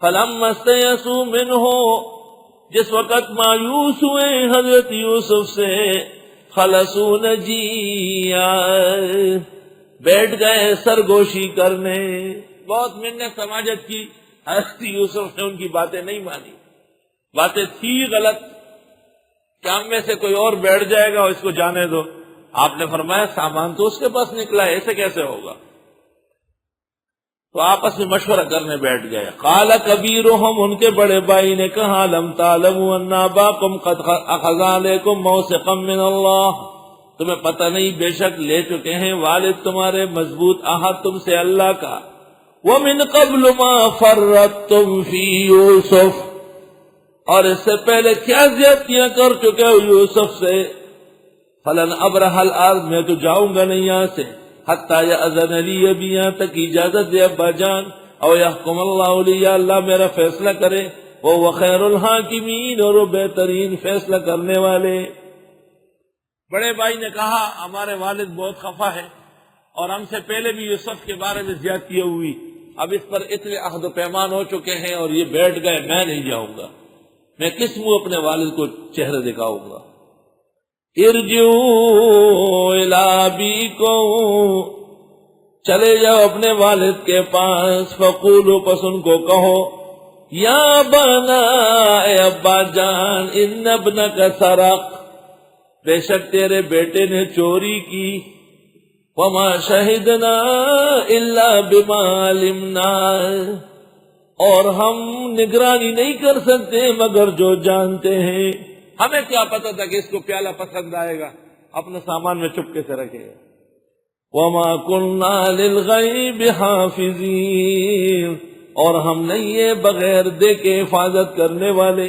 فلما استيئسوا منه، جس وقت مایوس ہوئے حضرت یوسف سے، خلصوا نجیعا، بیٹھ گئے سرگوشی کرنے. بہت منت سماجت کی، حضرت یوسف نے ان کی باتیں نہیں مانی. باتیں تھی غلط کہ ہم میں سے کوئی اور بیٹھ جائے گا، اس کو جانے دو. آپ نے فرمایا سامان تو اس کے پاس نکلا ہے، ایسے کیسے ہوگا؟ تو آپس میں مشورہ کرنے بیٹھ گئے. قال کبیرہم، ان کے بڑے بھائی نے کہا، لم تعلموا ان اباکم قد اخذ علیکم موثقا من اللہ، تمہیں پتہ نہیں بے شک لے چکے ہیں والد تمہارے مضبوط عہد تم سے اللہ کا. ومن قبل ما فرطتم فی یوسف، اور اس سے پہلے کیا زیادتیاں کر چکے ہو یوسف سے. فلن ابرح الارض، میں تو جاؤں گا نہیں یہاں سے، حتی یأذن لی، ابھی یہاں تک اجازت دے ابا جان، او یحکم اللہ لی، یا اللہ میرا فیصلہ کرے، وہ خیر الحاکمین، اور وہ بہترین فیصلہ کرنے والے. بڑے بھائی نے کہا ہمارے والد بہت خفا ہے اور ہم سے پہلے بھی یوسف کے بارے میں زیادتیاں ہوئی، اب اس پر اتنے عہد و پیمان ہو چکے ہیں اور یہ بیٹھ گئے، میں نہیں جاؤں گا، میں کس منہ اپنے والد کو چہرے دکھاؤں گا. ارجعوا الی ابیکم، چلے جاؤ اپنے والد کے پاس. فقولوا، پس ان کو کہو، یا ابانا، اے ابا جان، ان ابنک سرق، بے شک تیرے بیٹے نے چوری کی. وما شہدنا الا بما علمنا، اور ہم نگرانی نہیں کر سکتے مگر جو جانتے ہیں. ہمیں کیا پتا تھا کہ اس کو پیالہ پسند آئے گا، اپنے سامان میں چپکے سے رکھے گا. وما كنا للغیب حافظین، اور ہم نہیں ہیں بغیر دیکھے حفاظت کرنے والے.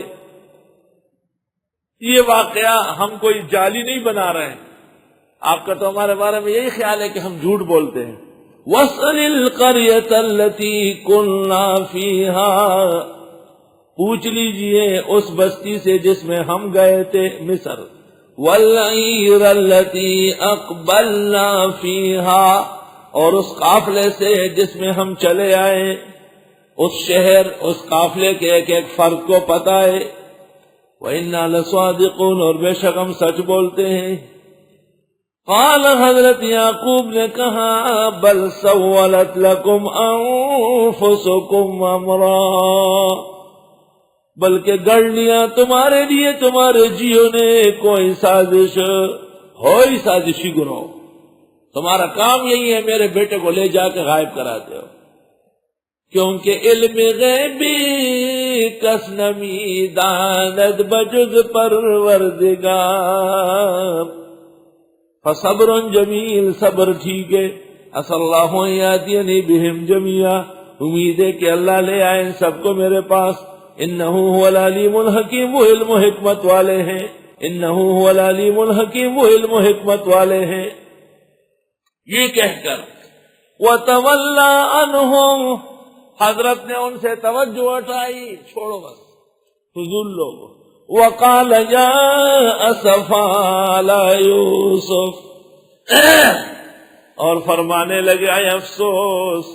یہ واقعہ ہم کوئی جعلی نہیں بنا رہے ہیں، آپ کا تو ہمارے بارے میں یہی خیال ہے کہ ہم جھوٹ بولتے ہیں. وَاسْأَلِ الْقَرْيَةَ الَّتِي كُنَّا فِيهَا، پوچھ لیجئے اس بستی سے جس میں ہم گئے تھے مصر. وَالْعِيرَ الَّتِي أَقْبَلْنَا فِيهَا، اور اس قافلے سے جس میں ہم چلے آئے. اس شہر، اس قافلے کے ایک ایک فرد کو پتہ ہے. وَإِنَّا لَصَادِقُونَ، اور بے شک ہم سچ بولتے ہیں. قال، حضرت یعقوب نے کہا، بل سولت لکم انفسکم امرا، بلکہ گڑ لیا تمہارے لیے تمہارے جیوں نے کوئی سازش، ہوئی سازشی گروہ. تمہارا کام یہی ہے میرے بیٹے کو لے جا کے غائب کراتے ہو، کیونکہ علم غیبی کس نمی داند بجز پروردگار. فصبر جمیل، صبر ٹھیک ہے. اصل اللہ یاتینی بہم جمیعا، امید ہے کہ اللہ لے آئے ان سب کو میرے پاس. انہ هو العلیم الحکیم، وہ علم و حکمت والے ہیں. انہ هو العلیم الحکیم، وہ علم و حکمت والے ہیں. یہ کہہ کر وَتَوَلَّى عَنْهُمْ، حضرت نے ان سے توجہ ہٹائی، چھوڑو بس فضول لوگ. وَقَالَ يَا أَسَفَا عَلَى يُوسُف، اور فرمانے لگے اے افسوس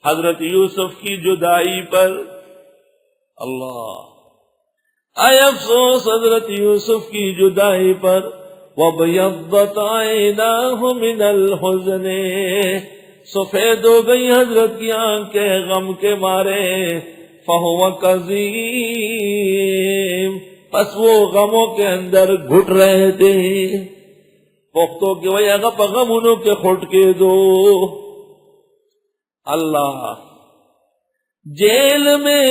حضرت یوسف کی جدائی پر. اللہ، اے افسوس حضرت یوسف کی جدائی پر. وَبَيَضَّتْ عَيْنَاهُ مِنَ الْحُزْنِ، سفید ہو گئی حضرت کی آنکھیں غم کے مارے. فَهُوَ كَظِيمٌ، پس وہ غموں کے اندر گھٹ رہے تھے. پختوں کے وہی اغپ غم انہوں کے خٹ کے دو. اللہ، جیل میں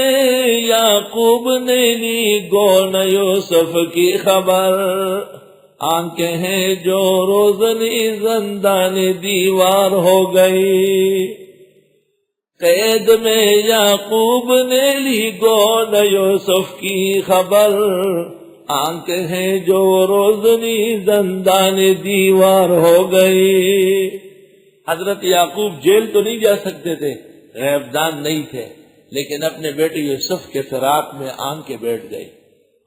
یعقوب نے لی گون یوسف کی خبر. آنکھیں ہیں جو روزنی زندان دیوار ہو گئی. قید میں یعقوب نے لی گون یوسف کی خبر. آنکھیں ہیں جو روزنی زندان دیوار ہو گئی. حضرت یعقوب جیل تو نہیں جا سکتے تھے، غیبدان نہیں تھے، لیکن اپنے بیٹے یوسف کے فراق میں آنکھیں بیٹھ گئی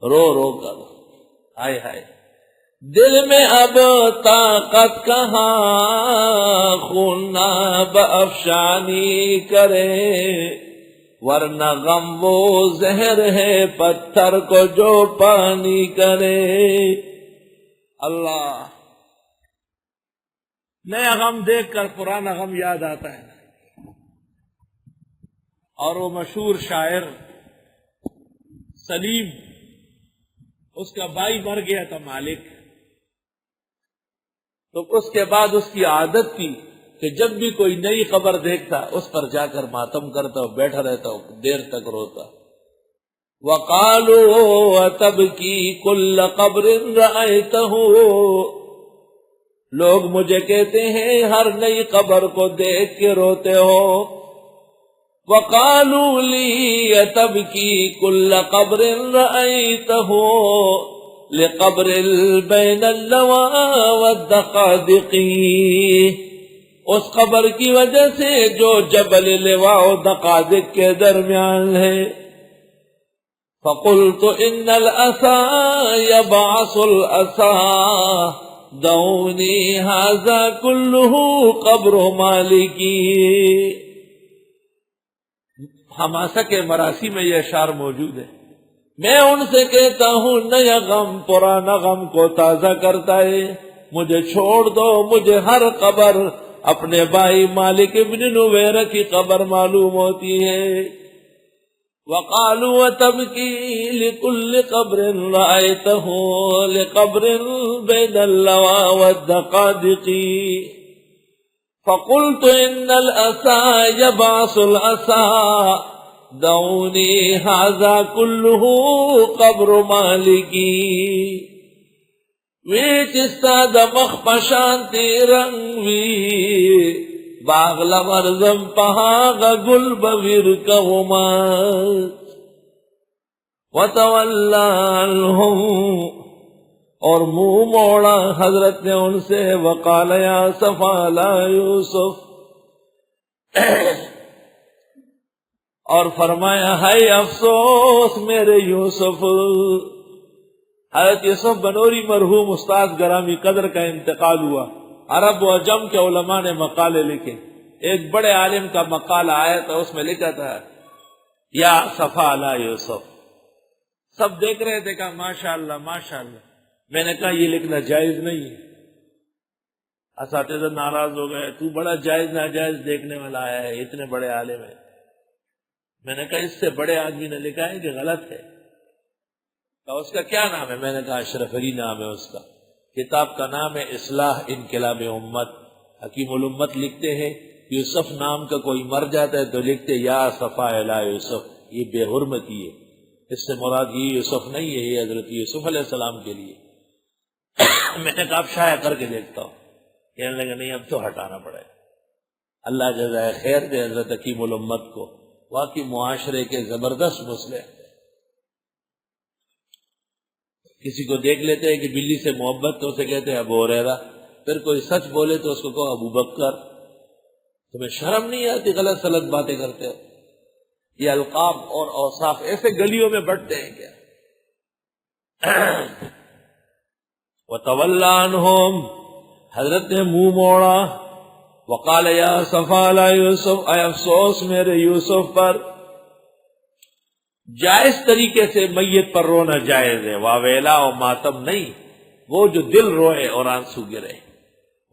رو رو کر. ہائے ہائے، دل میں اب طاقت کہاں، خون اب افشانی کرے. ورنہ غم وہ زہر ہے پتھر کو جو پانی کرے. اللہ، نیا غم دیکھ کر پرانا غم یاد آتا ہے. اور وہ مشہور شاعر سلیم، اس کا بھائی مر گیا تھا مالک، تو اس کے بعد اس کی عادت تھی کہ جب بھی کوئی نئی خبر دیکھتا اس پر جا کر ماتم کرتا، بیٹھا رہتا، دیر تک روتا. وَقَالُوا وَتَبْكِي كُلَّ قَبْرٍ رَأَيْتَهُ، لوگ مجھے کہتے ہیں ہر نئی قبر کو دیکھ کے روتے ہو. وَقَالُوا لِي تَبْكِي كُلَّ قَبْرٍ رَأَيْتَهُ لِقَبْرِ بَيْنَ اللَّوَىٰ وَالدَّقَادِقِ، اس قبر کی وجہ سے جو جبل لواء و دقادق کے درمیان ہے. فَقُلْتُ إِنَّ الْأَسَىٰ يَبْعَثُ الْأَسَىٰ دَعُونِي هَٰذَا كُلُّهُ قَبْرُ مَالِكِي. حماسہ کے مراثی میں یہ اشعار موجود ہے. میں ان سے کہتا ہوں نیا غم پرانا غم کو تازہ کرتا ہے، مجھے چھوڑ دو، مجھے ہر قبر اپنے بھائی مالک ابن نویرہ کی قبر معلوم ہوتی ہے. وَقَالُوا وَتَبْكِي لِكُلِّ قَبْرٍ رَأَيْتَهُ لِقَبْرٍ بَيْنَ اللَّوَىٰ وَالدَّقَادِقِ. فَقُلْتُ إِنَّ الْأَسَىٰ يَبْعَثُ الْأَسَىٰ دَعُونِي هَٰذَا كُلُّهُ قَبْرُ مَالِكِي. ویچستا دمخ پشانتی رنگوی باغ لمرزم پہاغ گل بغیر کغمات. وَتَوَلَّى عَنْهُمْ، اور منہ موڑا حضرت نے ان سے. وقال یا صفا لا یوسف، اور فرمایا ہے افسوس میرے یوسف. حضرت یوسف بنوری مرحوم استاد گرامی قدر کا انتقال ہوا. عرب و عجم کے علماء نے مقالے لکھے. ایک بڑے عالم کا مقالہ آیا تھا، اس میں لکھا تھا یا صفا لا یوسف. سب دیکھ رہے تھے، کہا ماشاء اللہ ماشاء اللہ. میں نے کہا یہ لکھنا جائز نہیں ہے. اساتذہ ناراض ہو گئے، تو بڑا جائز ناجائز دیکھنے والا آیا ہے، اتنے بڑے عالم ہیں. میں نے کہا اس سے بڑے آدمی نے لکھا ہے کہ غلط ہے. تو اس کا کیا نام ہے؟ میں نے کہا اشرف علی نام ہے اس کا. کتاب کا نام ہے اصلاح انقلاب امت. حکیم الامت لکھتے ہیں یوسف نام کا کوئی مر جاتا ہے تو لکھتے یا صفا لا یوسف، یہ بے حرمتی ہے. اس سے مراد یہ یوسف نہیں ہے، یہ حضرت یوسف علیہ السلام کے لیے. میں نے کہا اب شائع کر کے دیکھتا ہوں. کہنے لگا نہیں اب تو ہٹانا پڑے. اللہ جزائے خیر دے حضرت حکیم الامت کو. واقعی معاشرے کے زبردست مسئلے. کسی کو دیکھ لیتے ہیں کہ بلی سے محبت تو اسے کہتے ہیں ابو ہریرہ. پھر کوئی سچ بولے تو اس کو کہو ابو بکر. تمہیں شرم نہیں آتی غلط سلط باتیں کرتے ہو؟ یہ القاب اور اوصاف ایسے گلیوں میں بٹتے ہیں کیا؟ وَتَوَلَّى عَنْهُمْ، حضرت نے منہ موڑا. وَقَالَ يَا صَفَا لَا يُوسف، اے افسوس میرے یوسف پر. جائز طریقے سے میت پر رونا جائز ہے، واویلا و ماتم نہیں، وہ جو دل روئے اور آنسو گرے.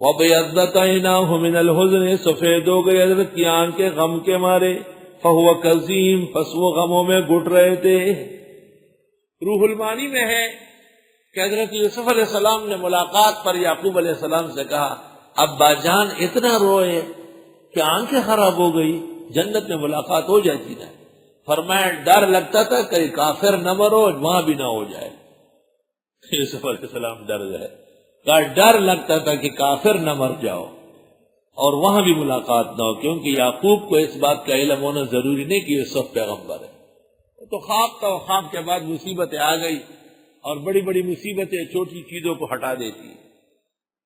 وَبَيَضَّتْ عَيْنَاهُ مِنَ الْحُزْنِ، سفید ہو گئی حضرت کی آنکھیں غم کے مارے. فَهُوَ كَظِيمٌ، پس وہ غموں میں گھٹ رہے تھے. روح المعانی میں ہے کہ حضرت یوسف علیہ السلام نے ملاقات پر یعقوب علیہ السلام سے کہا ابا جان اتنا روئے کہ آنکھیں خراب ہو گئی، جنت میں ملاقات ہو جاتی نا. فرمایا ڈر لگتا تھا کہ کافر نہ مرو وہاں بھی نہ ہو جائے. یوسف علیہ السلام ڈر گئے. کہا ڈر لگتا تھا کہ کافر نہ مر جاؤ اور وہاں بھی ملاقات نہ ہو، کیونکہ یعقوب کو اس بات کا علم ہونا ضروری نہیں کہ یوسف پیغمبر ہے. تو خواب تھا، خواب کے بعد مصیبتیں آ گئی اور بڑی بڑی مصیبتیں چھوٹی چیزوں کو ہٹا دیتی.